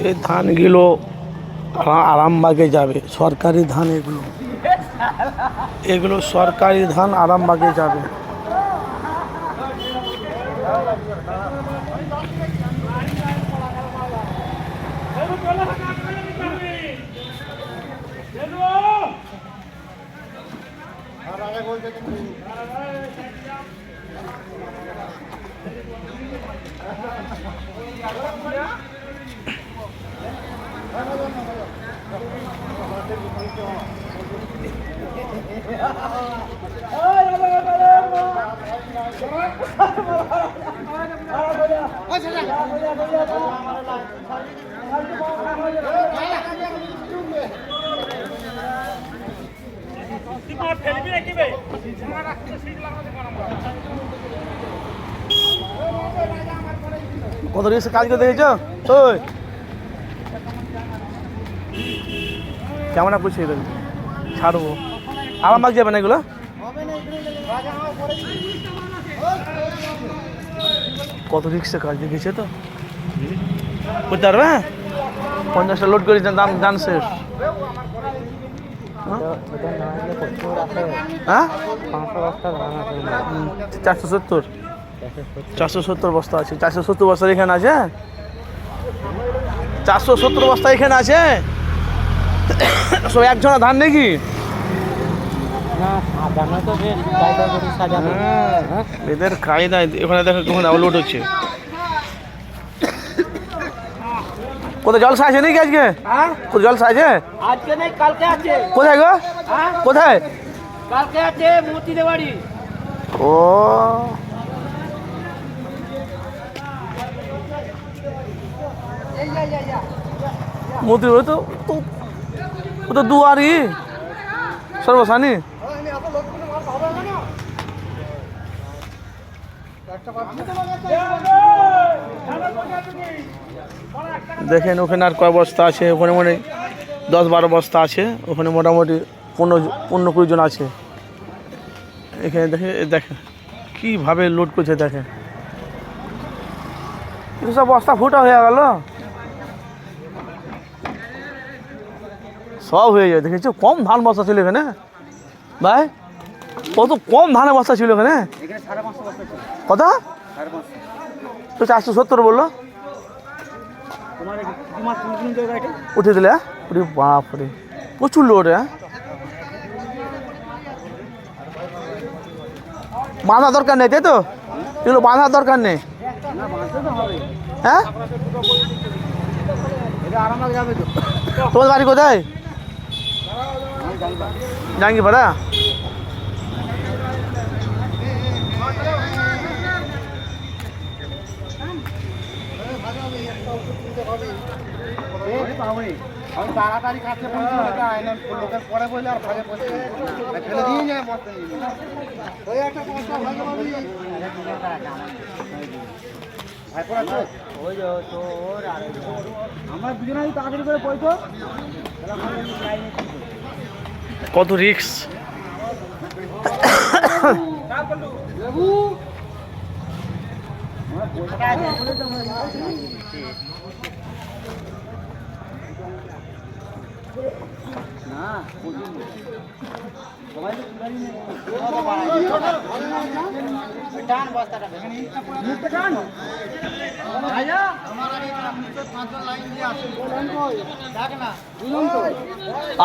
এই ধানগুলো আরামবাগে যাবে, সরকারি ধান এগুলো সরকারি ধান আরামবাগে যাবে। কত রিক্সা কাজ করে দেখেছ? ওই কেমন করছে ছাড়বো, আরামবাগ যাবে না এগুলো? কত রিক্সা কাজ দেখেছে তো, করতে পারবে? 50টা লোড করে দান শেষ। হ্যাঁ 470 বস্তা আছে। 470 বস্তা এখানে আছে, 470 বস্তা এখানে আছে। সব একজনা ধান নাকি? এদের কায়দায় ওখানে দেখো কখন লোড হচ্ছে। কোথায় জলসা আছে নাকি আজকে? কোথায় জলসা আছে? আজকে নেই, কালকে আছে। কোথায় গো? কোথায়? কালকে আছে মতিদের বাড়ি। ও মতির বাড়ি তো দুয়ারি সর্বসানি। দেখেন ওখানে আর কয় বস্তা আছে? ওখানে মানে 10-12 বস্তা আছে। ওখানে মোটামুটি 15-20 জন আছে। এখানে দেখেন কীভাবে লোড করছে, দেখেন কিন্তু সব বস্তা ফুটা হয়ে গেল, সব হয়ে যাবে। দেখেছো কম ধান বস্তা ছিল এখানে ভাই, কত কম ধানের বস্তা ছিল এখানে। কত? তো 470 বললো, উঠে দিলে। বাপরে প্রচুর লোড। বাঁধার দরকার নেই তাই তো? এগুলো বাঁধার দরকার নেই। হ্যাঁ তোমার বাড়ি কোথায়? জাঙ্গিপাড়া। তাড়াতাড়ি কাছে লোকের পরে বলে আর ভাগে ফেলে দিয়ে যায়। আমরা দুজনে তাড়াতাড়ি করে পড়তো। কত রিক্স।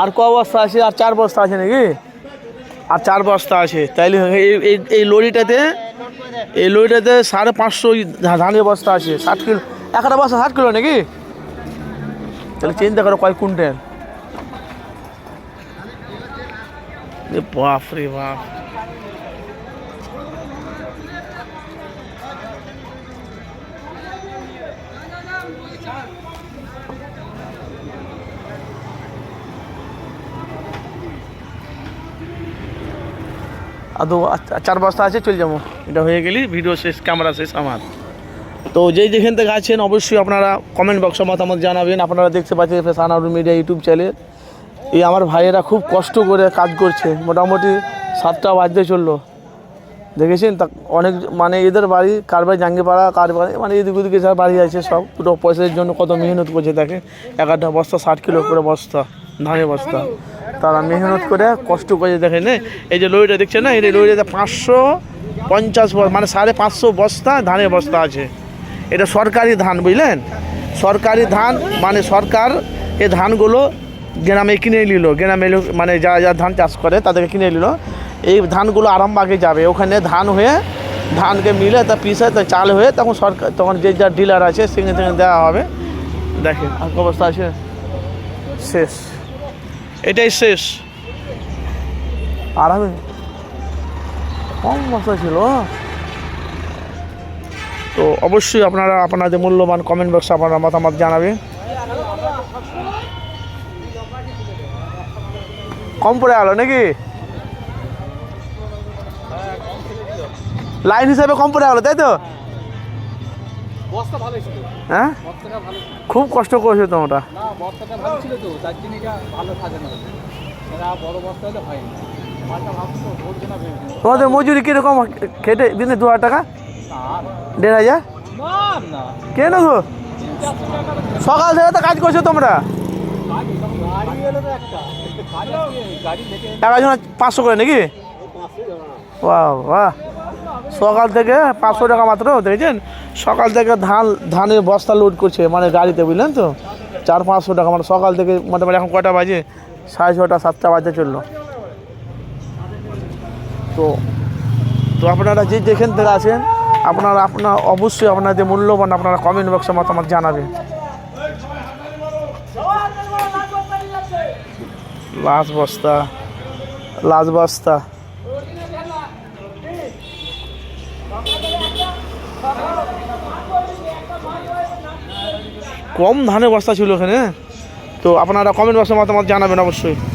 আর ক বস্তা আছে? আর 4 বস্তা আছে নাকি? আর 4 বস্তা আছে। তাইলে এই লরিটাতে 550 ধানের বস্তা আছে। 60 কিলো একটা বস্তা, 60 কিলো নাকি? তাহলে চিন্তা করো কয় কুইন্টাল। বাপ রে বাপ। আদৌ 4 বস্তা আছে, চলে যাবো। এটা হয়ে গেলি ভিডিও শেষ, ক্যামেরা শেষ আমার। তো যেখান থেকে আছেন অবশ্যই আপনারা কমেন্ট বক্সে মতামত জানাবেন। আপনারা দেখতে পাচ্ছেন সানাউর মিডিয়া ইউটিউব চ্যানেল। এই আমার ভাইয়েরা খুব কষ্ট করে কাজ করছে, মোটামুটি 7টা বাজতে চললো। দেখেছেন তা অনেক মানে এদের বাড়ি কার বাড়ি জাঙ্গিপাড়া, কার বাড়ি মানে এদিক ওদিকে যার বাড়ি আছে সব দুটো পয়সার জন্য কত মেহনত করছে। দেখে 11টা বস্তা 60 কিলো করে বস্তা, ধানের বস্তা, তারা মেহনত করে কষ্ট করে। দেখেন এই যে লরিটা দেখছেন না, এই লরিটাতে 550 মানে 550 বস্তা ধানের বস্তা আছে। এটা সরকারি ধান, বুঝলেন, সরকারি ধান মানে সরকার এই ধানগুলো গ্রামে কিনে নিল, গ্রামে মানে যারা যারা ধান চাষ করে তাদেরকে কিনে নিল। এই ধানগুলো আরামবাগে যাবে, ওখানে ধান হয়ে ধানকে মিলে তা পিসে তা চাল হয়ে তখন সরকার তখন যে যা ডিলার আছে সেখানে থেকে দেওয়া হবে। দেখেন আর কি অবস্থা আছে, শেষ, এটাই শেষ। আর আমি কম বস্তা ছিল। তো অবশ্যই আপনারা আপনাদের মূল্যবান কমেন্ট বক্সে আপনারা মতামত জানাবেন। কম পড়ে গেল নাকি, লাইন হিসাবে কম পড়ে গেল তাই তো? বস্তা ভালো ছিল, হ্যাঁ বস্তাটা ভালো ছিল। খুব কষ্ট করেছো তোমরা। না বস্তাটা ভালো ছিল তো, তার জন্য এটা ভালো সাজানো হয়েছে। এরা বড় বস্তা হলে হয়নি, মালটা ভাবছো বলছে না ভেবেছি। তোমাদের মজুরি কীরকম খেটে দিনে 2000 টাকা, আর 1500? না না কেন গো, সকাল থেকে তো কাজ করছো তোমরা, গাড়ি এলো তো একটা গাড়ি থেকে একজন 500 করে নাকি? বাহ বাহ, সকাল থেকে 500 টাকা মাত্র। দেখেছেন সকাল থেকে ধানের বস্তা লোড করছে মানে গাড়িতে, বুঝলেন তো, 400-500 টাকা মানে সকাল থেকে মোটামুটি। এখন কটা বাজে, 6:30 7টা বাজতে চললো। তো তো আপনারা যে যেখান থেকে আছেন আপনারা অবশ্যই আপনাদের মূল্যবান আপনারা কমেন্ট বক্সে মতামত জানাবেন। লাস্ট বস্তা কম ধানের বস্তা ছিল এখানে। তো আপনারা কমেন্ট বক্সে মতামত জানাবেন অবশ্যই।